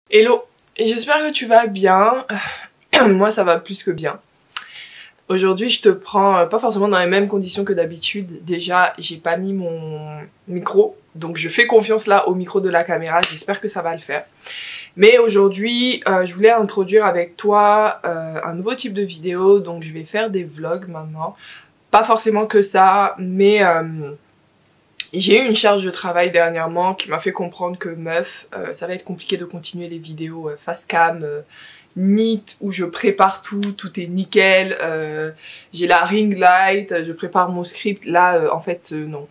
Hello, j'espère que tu vas bien. Moi ça va plus que bien. Aujourd'hui je te prends pas forcément dans les mêmes conditions que d'habitude. Déjà j'ai pas mis mon micro, donc je fais confiance là au micro de la caméra, j'espère que ça va le faire. Mais aujourd'hui je voulais introduire avec toi un nouveau type de vidéo, donc je vais faire des vlogs maintenant. Pas forcément que ça, mais j'ai eu une charge de travail dernièrement qui m'a fait comprendre que meuf, ça va être compliqué de continuer les vidéos face cam, neat, où je prépare tout, tout est nickel, j'ai la ring light, je prépare mon script, là en fait non.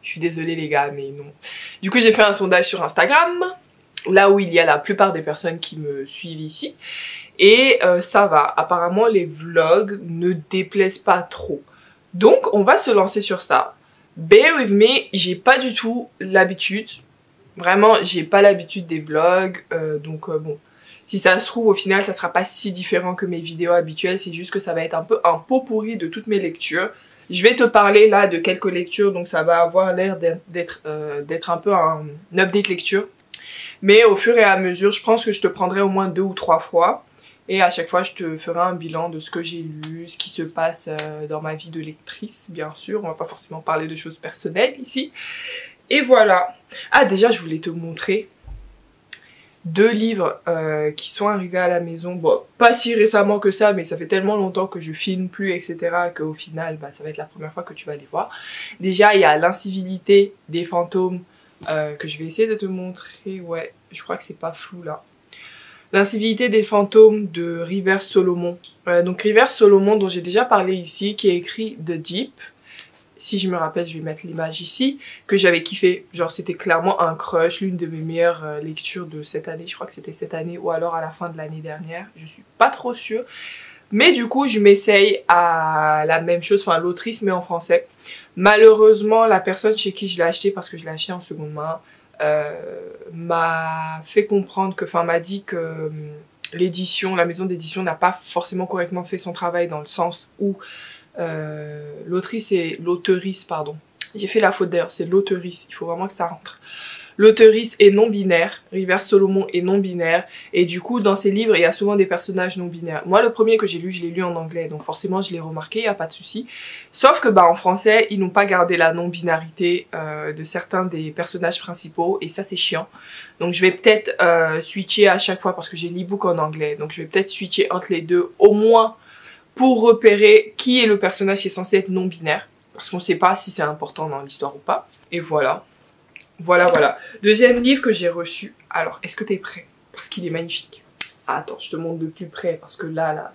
Je suis désolée les gars, mais non. Du coup j'ai fait un sondage sur Instagram, là où il y a la plupart des personnes qui me suivent ici, et ça va, apparemment les vlogs ne déplaisent pas trop. Donc on va se lancer sur ça. Bear with me, j'ai pas du tout l'habitude, vraiment j'ai pas l'habitude des vlogs, donc bon, si ça se trouve au final ça sera pas si différent que mes vidéos habituelles, c'est juste que ça va être un peu un pot pourri de toutes mes lectures. Je vais te parler là de quelques lectures, donc ça va avoir l'air d'être un peu un update lecture, mais au fur et à mesure je pense que je te prendrai au moins 2 ou 3 fois. Et à chaque fois, je te ferai un bilan de ce que j'ai lu, ce qui se passe dans ma vie de lectrice, bien sûr. On va pas forcément parler de choses personnelles ici. Et voilà. Ah, déjà, je voulais te montrer 2 livres qui sont arrivés à la maison. Bon, pas si récemment que ça, mais ça fait tellement longtemps que je filme plus, etc. qu'au final, bah, ça va être la première fois que tu vas les voir. Déjà, il y a L'incivilité des fantômes que je vais essayer de te montrer. Ouais, je crois que c'est pas flou là. L'incivilité des fantômes de Rivers Solomon. Donc Rivers Solomon dont j'ai déjà parlé ici, qui a écrit The Deep. Si je me rappelle, je vais mettre l'image ici, que j'avais kiffé. Genre c'était clairement un crush, l'une de mes meilleures lectures de cette année. Je crois que c'était cette année ou alors à la fin de l'année dernière. Je suis pas trop sûre. Mais du coup, je m'essaye à la même chose, enfin l'autrice mais en français. Malheureusement, la personne chez qui je l'ai acheté, parce que je l'ai acheté en seconde main, m'a fait comprendre que, enfin m'a dit que l'édition, la maison d'édition n'a pas forcément correctement fait son travail, dans le sens où l'auteurice, pardon. J'ai fait la faute d'ailleurs, c'est l'auteurice, il faut vraiment que ça rentre. L'auteurice est non-binaire, Rivers Solomon est non-binaire, et du coup dans ses livres il y a souvent des personnages non-binaires. Moi le premier que j'ai lu, je l'ai lu en anglais, donc forcément je l'ai remarqué, il n'y a pas de souci. Sauf que bah en français, ils n'ont pas gardé la non-binarité de certains des personnages principaux, et ça c'est chiant. Donc je vais peut-être switcher à chaque fois, parce que j'ai l'e-book en anglais, donc je vais peut-être switcher entre les deux, au moins pour repérer qui est le personnage qui est censé être non-binaire, parce qu'on ne sait pas si c'est important dans l'histoire ou pas, et voilà. Voilà. Deuxième livre que j'ai reçu. Alors, est-ce que t'es prêt? Parce qu'il est magnifique. Ah, attends, je te montre de plus près, parce que là,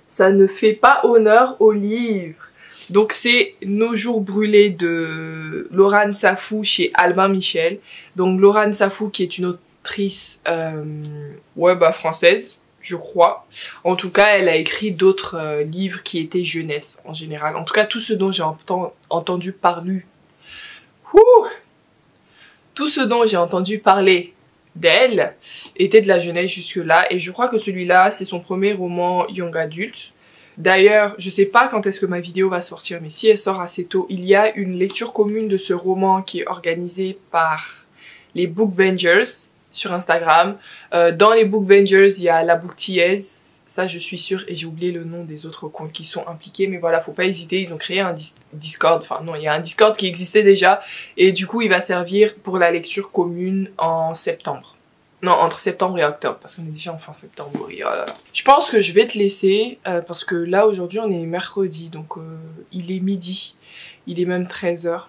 ça ne fait pas honneur au livre. Donc c'est Nos jours brûlés de Laurane Safou chez Albin Michel. Donc Laurane Safou qui est une autrice française, je crois. En tout cas, elle a écrit d'autres livres qui étaient jeunesse en général. En tout cas, tout ce dont j'ai entendu parler. Tout ce dont j'ai entendu parler d'elle était de la jeunesse jusque-là, et je crois que celui-là, c'est son premier roman young adult. D'ailleurs, je sais pas quand est-ce que ma vidéo va sortir, mais si elle sort assez tôt, il y a une lecture commune de ce roman qui est organisée par les Bookvengers sur Instagram. Dans les Bookvengers, il y a la Booktiaise, ça je suis sûre, et j'ai oublié le nom des autres comptes qui sont impliqués, mais voilà, faut pas hésiter, ils ont créé un Discord, enfin non, il y a un Discord qui existait déjà, et du coup il va servir pour la lecture commune en septembre. Non, entre septembre et octobre, parce qu'on est déjà en fin septembre, oui, oh là là. Je pense que je vais te laisser, parce que là aujourd'hui on est mercredi, donc il est midi, il est même 13 h.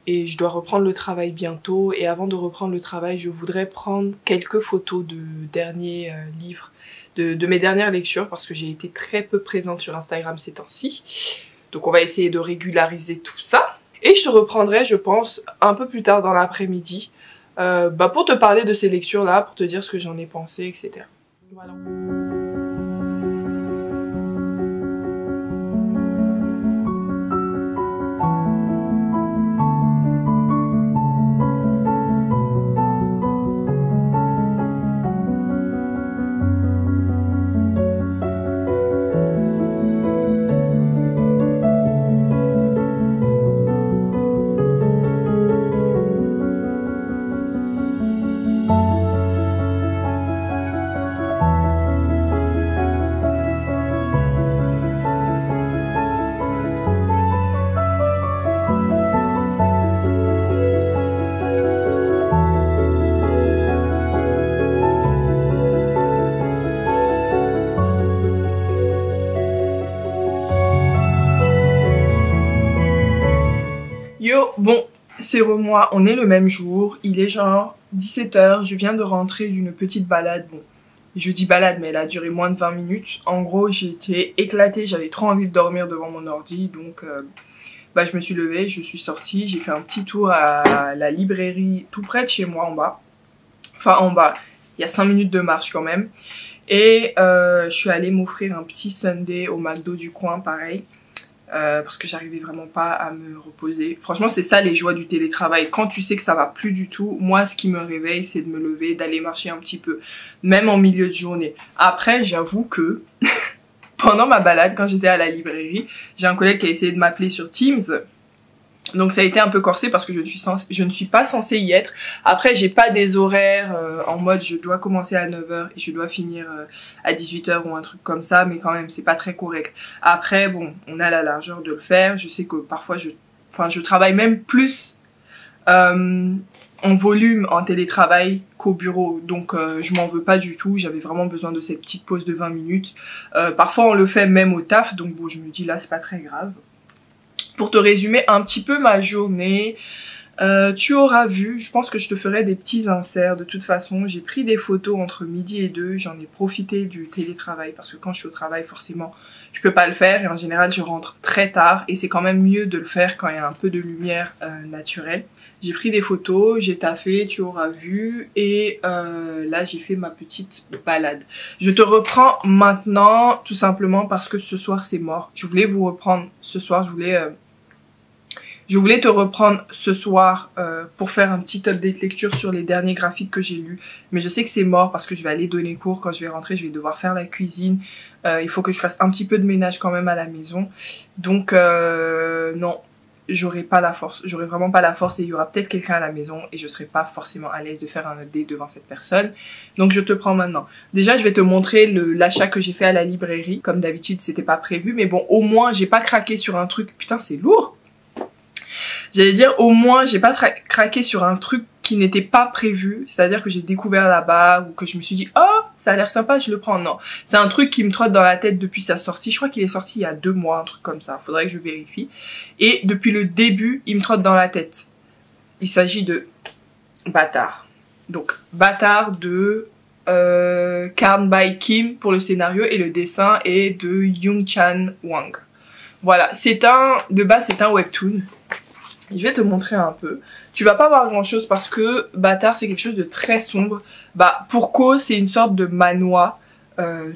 Et je dois reprendre le travail bientôt, et avant de reprendre le travail, je voudrais prendre quelques photos de derniers livres, de mes dernières lectures, parce que j'ai été très peu présente sur Instagram ces temps-ci. Donc on va essayer de régulariser tout ça. Et je te reprendrai, je pense, un peu plus tard dans l'après-midi, pour te parler de ces lectures-là, pour te dire ce que j'en ai pensé, etc. Voilà. Hello, bon, c'est moi, on est le même jour, il est genre 17 h, je viens de rentrer d'une petite balade, bon, je dis balade mais elle a duré moins de 20 minutes. En gros, j'étais éclatée, j'avais trop envie de dormir devant mon ordi, donc bah, je me suis levée, je suis sortie, j'ai fait un petit tour à la librairie tout près de chez moi en bas. Enfin en bas, il y a 5 minutes de marche quand même. Et je suis allée m'offrir un petit sundae au McDo du coin, pareil. Parce que j'arrivais vraiment pas à me reposer. Franchement, c'est ça les joies du télétravail. Quand tu sais que ça va plus du tout, moi ce qui me réveille, c'est de me lever, d'aller marcher un petit peu, même en milieu de journée. Après, j'avoue que pendant ma balade, quand j'étais à la librairie, j'ai un collègue qui a essayé de m'appeler sur Teams. Donc ça a été un peu corsé parce que je ne suis pas censée y être. Après, j'ai pas des horaires en mode je dois commencer à 9 h et je dois finir à 18 h ou un truc comme ça, mais quand même c'est pas très correct. Après, bon, on a la largeur de le faire. Je sais que parfois je travaille même plus en volume en télétravail qu'au bureau, donc je m'en veux pas du tout. J'avais vraiment besoin de cette petite pause de 20 minutes. Parfois on le fait même au taf, donc bon, je me dis là c'est pas très grave. Pour te résumer un petit peu ma journée, tu auras vu, je pense que je te ferai des petits inserts. De toute façon, j'ai pris des photos entre midi et 2, j'en ai profité du télétravail parce que quand je suis au travail, forcément, je peux pas le faire et en général, je rentre très tard et c'est quand même mieux de le faire quand il y a un peu de lumière naturelle. J'ai pris des photos, j'ai taffé, tu auras vu, et là j'ai fait ma petite balade. Je te reprends maintenant tout simplement parce que ce soir c'est mort. Je voulais vous reprendre ce soir, je voulais te reprendre ce soir pour faire un petit update lecture sur les derniers graphiques que j'ai lus. Mais je sais que c'est mort parce que je vais aller donner cours. Quand je vais rentrer, je vais devoir faire la cuisine. Il faut que je fasse un petit peu de ménage quand même à la maison. Donc non, j'aurai pas la force. J'aurai vraiment pas la force et il y aura peut-être quelqu'un à la maison et je serai pas forcément à l'aise de faire un update devant cette personne. Donc je te prends maintenant. Déjà, je vais te montrer l'achat que j'ai fait à la librairie. Comme d'habitude, c'était pas prévu. Mais bon, au moins, j'ai pas craqué sur un truc. Putain, c'est lourd! J'allais dire, au moins, j'ai pas craqué sur un truc qui n'était pas prévu. C'est-à-dire que j'ai découvert là-bas ou que je me suis dit, oh, ça a l'air sympa, je le prends. Non, c'est un truc qui me trotte dans la tête depuis sa sortie. Je crois qu'il est sorti il y a 2 mois, un truc comme ça. Faudrait que je vérifie. Et depuis le début, il me trotte dans la tête. Il s'agit de Bâtard. Donc, Bâtard de Carn by Kim pour le scénario et le dessin est de Young-chan Wang. Voilà, de base, c'est un webtoon. Je vais te montrer un peu. Tu vas pas voir grand chose parce que Bâtard c'est quelque chose de très sombre. Bah pour cause c'est une sorte de manhwa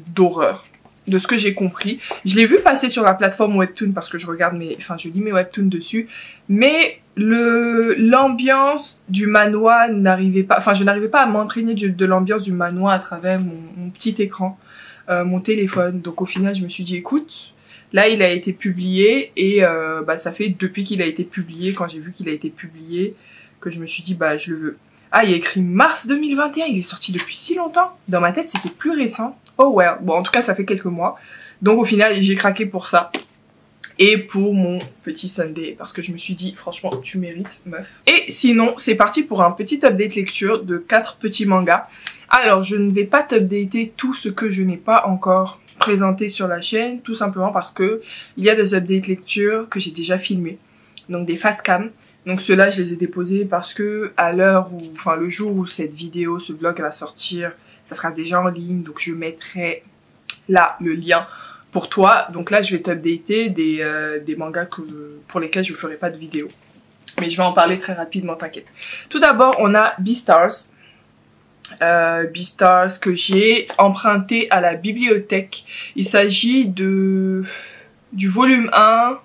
d'horreur. De ce que j'ai compris. Je l'ai vu passer sur la plateforme Webtoon parce que je lis mes webtoons dessus. Mais l'ambiance du manhwa n'arrivait pas. Enfin je n'arrivais pas à m'imprégner de l'ambiance du manhwa à travers mon petit écran, mon téléphone. Donc au final je me suis dit écoute. Là, il a été publié et bah, ça fait depuis qu'il a été publié, quand j'ai vu qu'il a été publié, que je me suis dit, bah, je le veux. Ah, il y a écrit mars 2021, il est sorti depuis si longtemps. Dans ma tête, c'était plus récent. Oh ouais, bon, en tout cas, ça fait quelques mois. Donc, au final, j'ai craqué pour ça. Et pour mon petit sundae, parce que je me suis dit, franchement, tu mérites, meuf. Et sinon, c'est parti pour un petit update lecture de 4 petits mangas. Alors, je ne vais pas t'updater tout ce que je n'ai pas encore présenté sur la chaîne, tout simplement parce que il y a des updates lecture que j'ai déjà filmés, donc des face cam. Donc ceux-là je les ai déposés parce que à l'heure où, enfin le jour où cette vidéo, ce vlog va sortir, ça sera déjà en ligne, donc je mettrai là le lien pour toi. Donc là je vais t'updater des mangas pour lesquels je ferai pas de vidéo, mais je vais en parler très rapidement, t'inquiète. Tout d'abord on a Beastars. Beastars que j'ai emprunté à la bibliothèque. Il s'agit du volume 1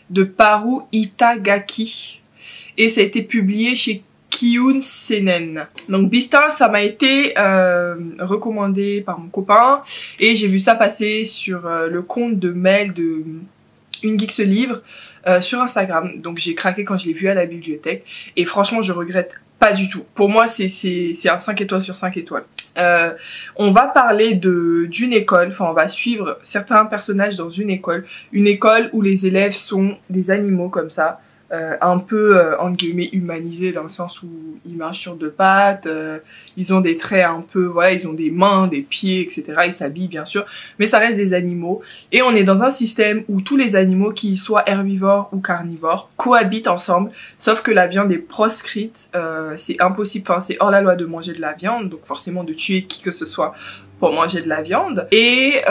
de Paru Itagaki et ça a été publié chez Kiun Seinen. Donc Beastars, ça m'a été recommandé par mon copain et j'ai vu ça passer sur le compte de mail de Une Geek se livre sur Instagram. Donc j'ai craqué quand je l'ai vu à la bibliothèque et franchement je regrette pas du tout. Pour moi, c'est un 5 étoiles sur 5 étoiles. On va parler d'une école, enfin on va suivre certains personnages dans une école où les élèves sont des animaux comme ça. un peu entre guillemets humanisés dans le sens où ils marchent sur deux pattes, ils ont des traits un peu, voilà, ils ont des mains, des pieds, etc. Ils s'habillent bien sûr, mais ça reste des animaux. Et on est dans un système où tous les animaux, qu'ils soient herbivores ou carnivores, cohabitent ensemble, sauf que la viande est proscrite, c'est impossible, enfin c'est hors la loi de manger de la viande, donc forcément de tuer qui que ce soit pour manger de la viande. Et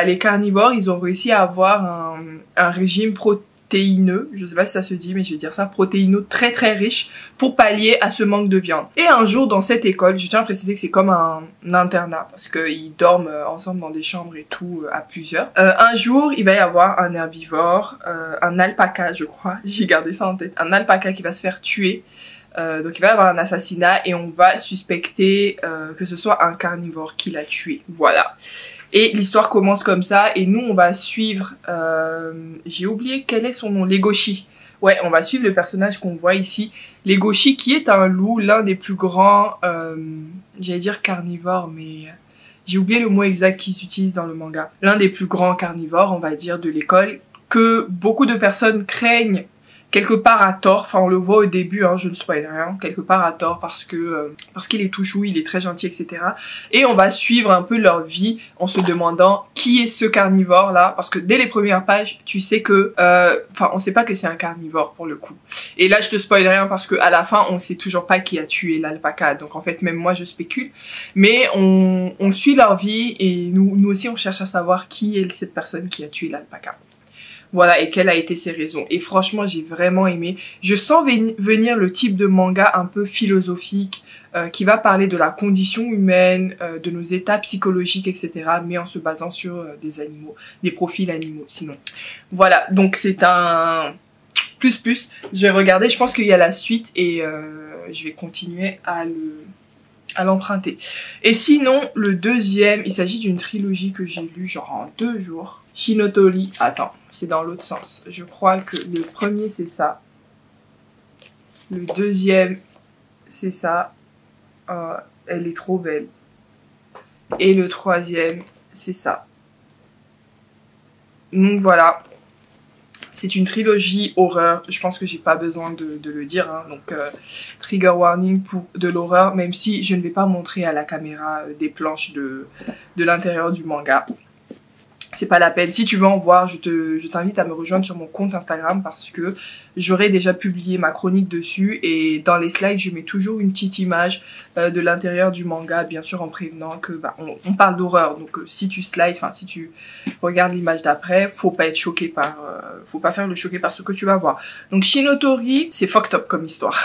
les carnivores, ils ont réussi à avoir un régime protéineux, je sais pas si ça se dit mais je vais dire ça, protéineux très très riche pour pallier à ce manque de viande. Et un jour dans cette école, je tiens à préciser que c'est comme un internat parce qu'ils dorment ensemble dans des chambres et tout à plusieurs. Un jour il va y avoir un herbivore, un alpaca je crois, j'ai gardé ça en tête, un alpaca qui va se faire tuer. Donc il va y avoir un assassinat et on va suspecter que ce soit un carnivore qui l'a tué. Voilà. Et l'histoire commence comme ça et nous on va suivre, j'ai oublié quel est son nom, Legoshi. Ouais, on va suivre le personnage qu'on voit ici, Legoshi, qui est un loup, l'un des plus grands, j'allais dire carnivore, mais j'ai oublié le mot exact qui s'utilise dans le manga. L'un des plus grands carnivores, on va dire, de l'école, que beaucoup de personnes craignent quelque part à tort, enfin on le voit au début, hein, je ne spoil rien, quelque part à tort parce qu'il est tout chou, il est très gentil, etc. Et on va suivre un peu leur vie en se demandant qui est ce carnivore là, parce que dès les premières pages, tu sais que, on sait pas que c'est un carnivore pour le coup. Et là je te spoil rien parce que à la fin on sait toujours pas qui a tué l'alpaca, donc en fait même moi je spécule, mais on suit leur vie et nous aussi on cherche à savoir qui est cette personne qui a tué l'alpaca. Voilà, et quelles a été ses raisons. Et franchement, j'ai vraiment aimé. Je sens venir le type de manga un peu philosophique, qui va parler de la condition humaine, de nos états psychologiques, etc. Mais en se basant sur des animaux, des profils animaux, sinon. Voilà, donc c'est un plus. Je vais regarder, je pense qu'il y a la suite et je vais continuer à l'emprunter. Et sinon, le deuxième, il s'agit d'une trilogie que j'ai lue genre en 2 jours. Shinotori, attends, c'est dans l'autre sens. Je crois que le premier c'est ça. Le deuxième c'est ça. Elle est trop belle. Et le troisième c'est ça. Donc voilà. C'est une trilogie horreur. Je pense que j'ai pas besoin de le dire. Hein. Donc trigger warning pour de l'horreur. Même si je ne vais pas montrer à la caméra des planches de l'intérieur du manga. C'est pas la peine. Si tu veux en voir, je t'invite à me rejoindre sur mon compte Instagram parce que j'aurai déjà publié ma chronique dessus et dans les slides, je mets toujours une petite image de l'intérieur du manga, bien sûr en prévenant que on parle d'horreur. Donc si tu slides, enfin si tu regardes l'image d'après, faut pas être choqué par faut pas faire le choqué par ce que tu vas voir. Donc Shinotori, c'est fucked up comme histoire.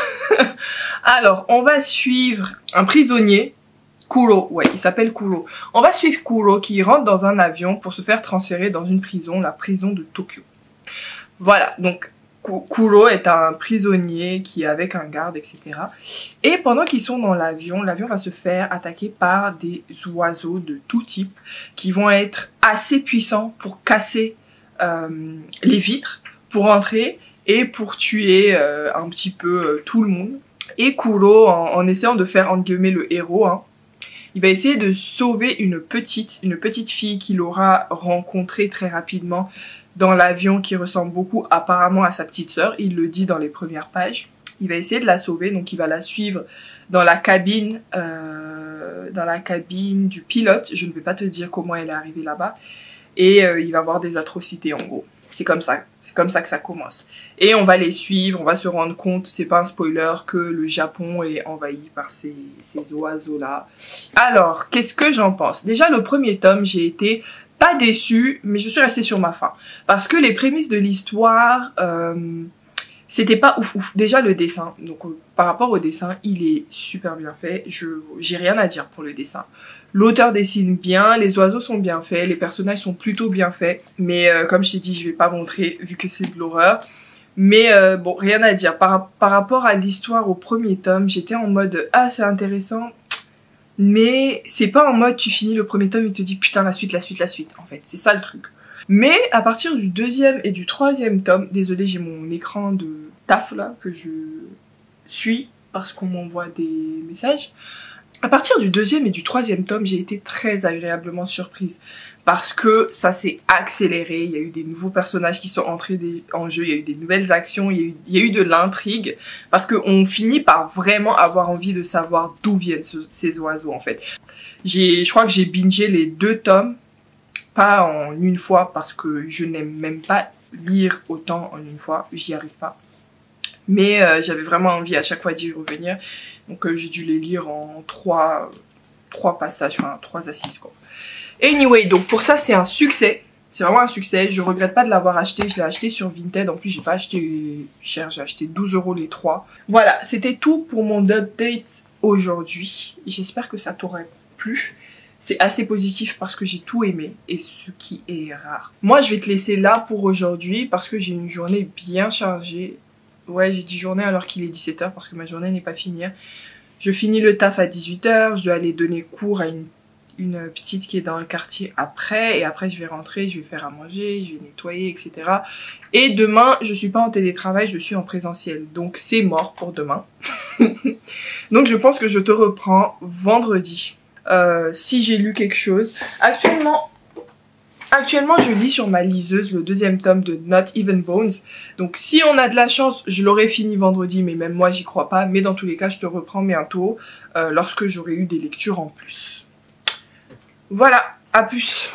Alors, on va suivre un prisonnier Kuro, ouais, il s'appelle Kuro. On va suivre Kuro qui rentre dans un avion pour se faire transférer dans une prison, la prison de Tokyo. Voilà, donc Kuro est un prisonnier qui est avec un garde, etc. Et pendant qu'ils sont dans l'avion, l'avion va se faire attaquer par des oiseaux de tout type qui vont être assez puissants pour casser les vitres, pour entrer et pour tuer un petit peu tout le monde. Et Kuro, en essayant de faire entre guillemets le héros, hein, il va essayer de sauver une petite fille qu'il aura rencontrée très rapidement dans l'avion qui ressemble beaucoup apparemment à sa petite sœur. Il le dit dans les premières pages. Il va essayer de la sauver, donc il va la suivre dans la cabine du pilote. Je ne vais pas te dire comment elle est arrivée là-bas. Et il va avoir des atrocités en gros. C'est comme ça que ça commence. Et on va les suivre, on va se rendre compte, c'est pas un spoiler, que le Japon est envahi par ces oiseaux-là. Alors, qu'est-ce que j'en pense? Déjà, le premier tome, j'ai été pas déçue, mais je suis restée sur ma faim. Parce que les prémices de l'histoire, c'était pas ouf. Déjà, le dessin. Donc, par rapport au dessin, il est super bien fait. J'ai rien à dire pour le dessin. L'auteur dessine bien, les oiseaux sont bien faits, les personnages sont plutôt bien faits. Mais comme je t'ai dit, je vais pas montrer vu que c'est de l'horreur. Mais bon, rien à dire. Par rapport à l'histoire au premier tome, j'étais en mode « Ah, c'est intéressant ». Mais c'est pas en mode tu finis le premier tome et tu te dis « Putain, la suite ». En fait, c'est ça le truc. Mais à partir du deuxième et du troisième tome, désolé, j'ai mon écran de taf là que je suis parce qu'on m'envoie des messages. À partir du deuxième et du troisième tome, j'ai été très agréablement surprise parce que ça s'est accéléré. Il y a eu des nouveaux personnages qui sont entrés en jeu, il y a eu des nouvelles actions, il y a eu de l'intrigue parce qu'on finit par vraiment avoir envie de savoir d'où viennent ces oiseaux en fait. Je crois que j'ai bingé les 2 tomes, pas en une fois parce que je n'aime même pas lire autant en une fois, j'y arrive pas. Mais j'avais vraiment envie à chaque fois d'y revenir. Donc j'ai dû les lire en 3 passages, enfin 3 assises quoi. Anyway, donc pour ça c'est un succès. C'est vraiment un succès. Je regrette pas de l'avoir acheté. Je l'ai acheté sur Vinted. En plus j'ai pas acheté cher. J'ai acheté 12 € les 3. Voilà, c'était tout pour mon update aujourd'hui. J'espère que ça t'aurait plu. C'est assez positif parce que j'ai tout aimé. Et ce qui est rare. Moi je vais te laisser là pour aujourd'hui parce que j'ai une journée bien chargée. Ouais, j'ai dit journée alors qu'il est 17 h parce que ma journée n'est pas finie. Je finis le taf à 18 h, je dois aller donner cours à une petite qui est dans le quartier après. Et après, je vais rentrer, je vais faire à manger, je vais nettoyer, etc. Et demain, je suis pas en télétravail, je suis en présentiel. Donc, c'est mort pour demain. Donc, je pense que je te reprends vendredi. Si j'ai lu quelque chose. Actuellement, je lis sur ma liseuse le 2e tome de Not Even Bones. Donc, si on a de la chance, je l'aurai fini vendredi, mais même moi, j'y crois pas. Mais dans tous les cas, je te reprends bientôt, lorsque j'aurai eu des lectures en plus. Voilà, à plus.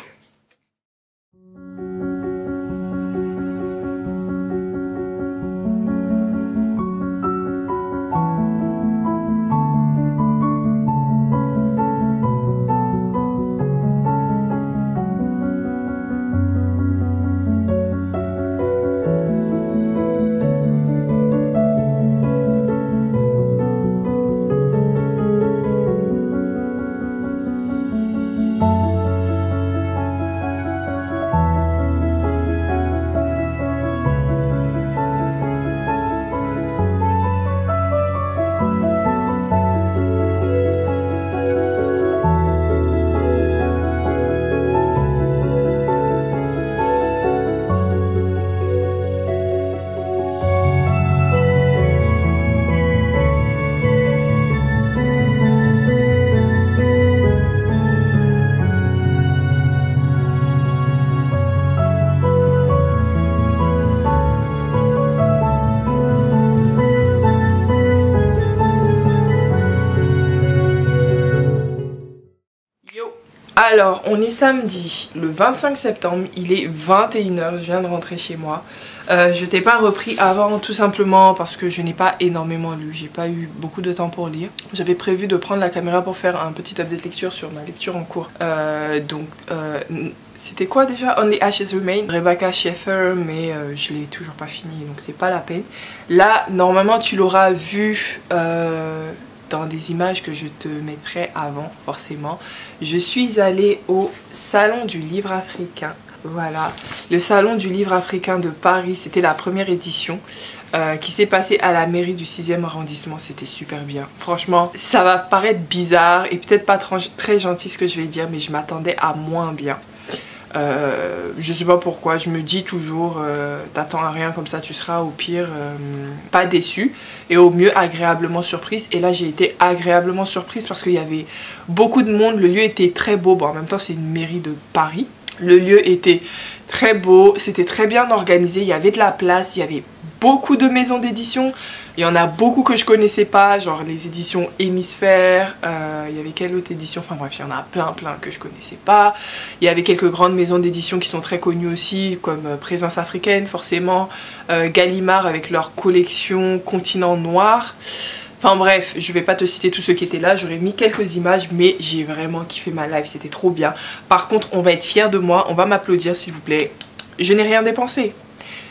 Alors, on est samedi, le 25 septembre, il est 21 h, je viens de rentrer chez moi. Je t'ai pas repris avant tout simplement parce que je n'ai pas énormément lu, j'ai pas eu beaucoup de temps pour lire. J'avais prévu de prendre la caméra pour faire un petit update lecture sur ma lecture en cours. C'était quoi déjà? Only Ashes Remain, Rebecca Schaeffer, mais je l'ai toujours pas fini donc c'est pas la peine. Là, normalement tu l'auras vu dans des images que je te mettrai avant, forcément. Je suis allée au Salon du Livre Africain. Voilà, le Salon du Livre Africain de Paris, c'était la première édition qui s'est passée à la mairie du 6e arrondissement. C'était super bien. Franchement, ça va paraître bizarre et peut-être pas très gentil ce que je vais dire, mais je m'attendais à moins bien. Je sais pas pourquoi, je me dis toujours t'attends à rien, comme ça tu seras au pire pas déçu et au mieux agréablement surprise. Et là j'ai été agréablement surprise parce qu'il y avait beaucoup de monde, le lieu était très beau. Bon, en même temps c'est une mairie de Paris, le lieu était très beau, c'était très bien organisé, il y avait de la place, il y avait beaucoup de maisons d'édition. Il y en a beaucoup que je connaissais pas, genre les éditions Hémisphère, il y avait quelle autre édition, enfin bref, il y en a plein que je connaissais pas. Il y avait quelques grandes maisons d'édition qui sont très connues aussi, comme Présence Africaine forcément, Gallimard avec leur collection Continent Noir. Enfin bref, je vais pas te citer tous ceux qui étaient là, j'aurais mis quelques images, mais j'ai vraiment kiffé ma live, c'était trop bien. Par contre, on va être fiers de moi, on va m'applaudir s'il vous plaît. Je n'ai rien dépensé.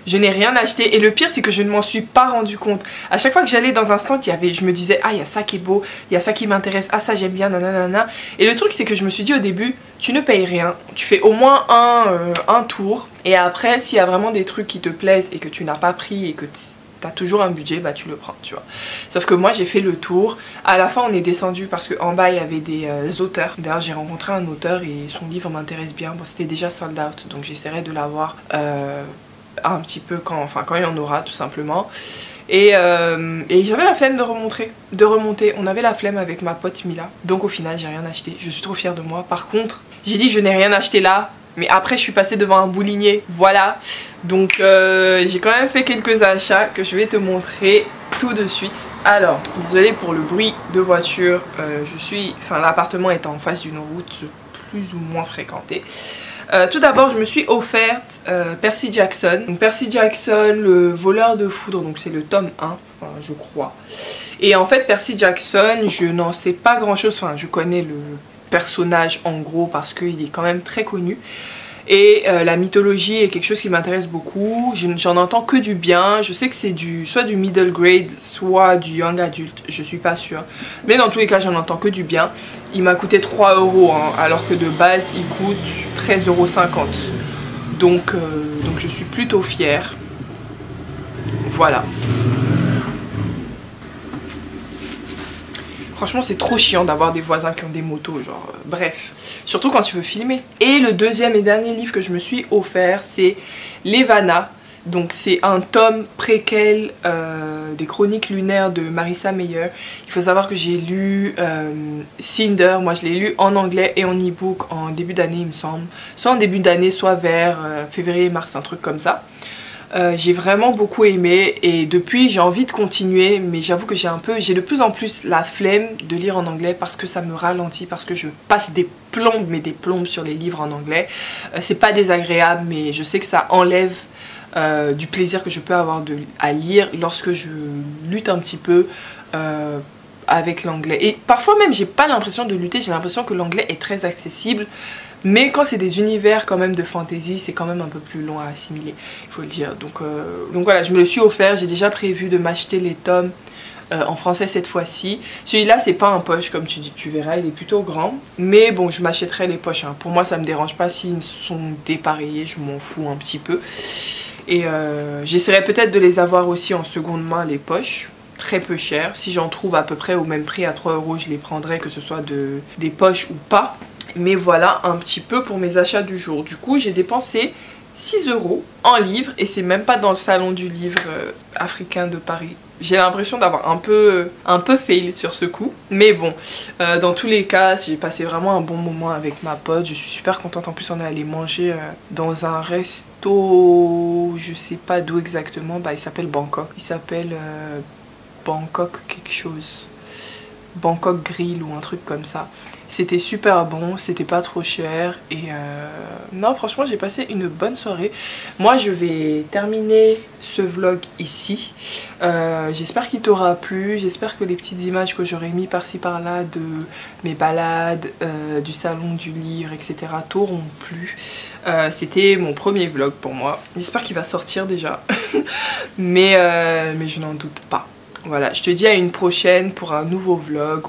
Je n'ai rien acheté et le pire c'est que je ne m'en suis pas rendu compte. À chaque fois que j'allais dans un stand, je me disais ah il y a ça qui est beau, il y a ça qui m'intéresse, ah ça j'aime bien, nanana. Et le truc c'est que je me suis dit au début, tu ne payes rien, tu fais au moins un tour. Et après s'il y a vraiment des trucs qui te plaisent et que tu n'as pas pris et que tu as toujours un budget, bah tu le prends, tu vois. Sauf que moi j'ai fait le tour, à la fin on est descendu parce qu'en bas il y avait des auteurs. D'ailleurs j'ai rencontré un auteur et son livre m'intéresse bien, bon c'était déjà sold out donc j'essaierai de l'avoir un petit peu quand il y en aura tout simplement. Et j'avais la flemme de remonter. On avait la flemme avec ma pote Mila. Donc au final j'ai rien acheté. Je suis trop fière de moi. Par contre j'ai dit je n'ai rien acheté là. Mais après je suis passée devant un boulinier. Voilà. Donc j'ai quand même fait quelques achats que je vais te montrer tout de suite. Alors désolée pour le bruit de voiture. L'appartement est en face d'une route plus ou moins fréquentée. Tout d'abord je me suis offerte Percy Jackson. Donc Percy Jackson, le voleur de foudre, donc c'est le tome 1, enfin, je crois. Et en fait Percy Jackson, je n'en sais pas grand chose, enfin je connais le personnage en gros parce qu'il est quand même très connu. Et la mythologie est quelque chose qui m'intéresse beaucoup. J'en entends que du bien. Je sais que c'est soit du middle grade, soit du young adult. Je suis pas sûre. Mais dans tous les cas, j'en entends que du bien. Il m'a coûté 3 €, hein, alors que de base, il coûte 13,50 €. Donc je suis plutôt fière. Voilà. Franchement c'est trop chiant d'avoir des voisins qui ont des motos, genre bref. Surtout quand tu veux filmer. Et le deuxième et dernier livre que je me suis offert, c'est Levana. Donc c'est un tome préquel des chroniques lunaires de Marissa Meyer. Il faut savoir que j'ai lu Cinder, moi je l'ai lu en anglais et en e-book en début d'année il me semble. Soit en début d'année, soit vers février-mars, un truc comme ça. J'ai vraiment beaucoup aimé et depuis j'ai envie de continuer, mais j'avoue que j'ai de plus en plus la flemme de lire en anglais parce que ça me ralentit, parce que je passe des plombes, mais des plombes sur les livres en anglais. C'est pas désagréable, mais je sais que ça enlève du plaisir que je peux avoir à lire lorsque je lutte un petit peu avec l'anglais. Et parfois même j'ai pas l'impression de lutter, j'ai l'impression que l'anglais est très accessible. Mais quand c'est des univers quand même de fantasy, c'est quand même un peu plus long à assimiler, il faut le dire. Donc voilà, je me le suis offert, j'ai déjà prévu de m'acheter les tomes en français cette fois-ci. Celui-là c'est pas un poche comme tu verras, il est plutôt grand. Mais bon, je m'achèterai les poches, hein. Pour moi ça me dérange pas s'ils sont dépareillés, je m'en fous un petit peu. Et j'essaierai peut-être de les avoir aussi en seconde main, les poches. Très peu cher, si j'en trouve à peu près au même prix à 3 € je les prendrai, que ce soit des poches ou pas. Mais voilà un petit peu pour mes achats du jour. Du coup j'ai dépensé 6 € en livres et c'est même pas dans le salon du livre africain de Paris. J'ai l'impression d'avoir un peu fail sur ce coup. Mais bon, dans tous les cas, j'ai passé vraiment un bon moment avec ma pote. Je suis super contente. En plus, on est allé manger dans un resto, je sais pas d'où exactement. Bah, il s'appelle Bangkok. Il s'appelle Bangkok quelque chose. Bangkok Grill ou un truc comme ça. C'était super bon, c'était pas trop cher et non franchement j'ai passé une bonne soirée. Moi je vais terminer ce vlog ici. J'espère qu'il t'aura plu, j'espère que les petites images que j'aurais mis par-ci par-là de mes balades, du salon du livre, etc. t'auront plu. C'était mon premier vlog pour moi. J'espère qu'il va sortir déjà, mais je n'en doute pas. Voilà, je te dis à une prochaine pour un nouveau vlog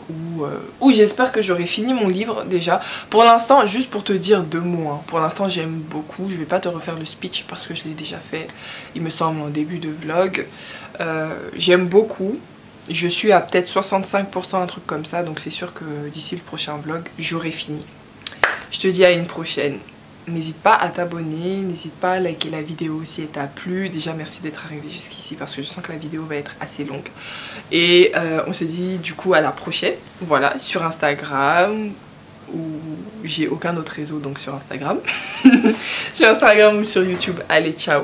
où j'espère que j'aurai fini mon livre déjà. Pour l'instant, juste pour te dire 2 mots, hein, pour l'instant j'aime beaucoup. Je vais pas te refaire le speech parce que je l'ai déjà fait, il me semble, en début de vlog. J'aime beaucoup. Je suis à peut-être 65%, un truc comme ça. Donc c'est sûr que d'ici le prochain vlog, j'aurai fini. Je te dis à une prochaine. N'hésite pas à t'abonner, n'hésite pas à liker la vidéo si elle t'a plu. Déjà merci d'être arrivé jusqu'ici parce que je sens que la vidéo va être assez longue. Et on se dit du coup à la prochaine. Voilà, sur Instagram, ou j'ai aucun autre réseau donc sur Instagram. Sur Instagram ou sur YouTube. Allez, ciao!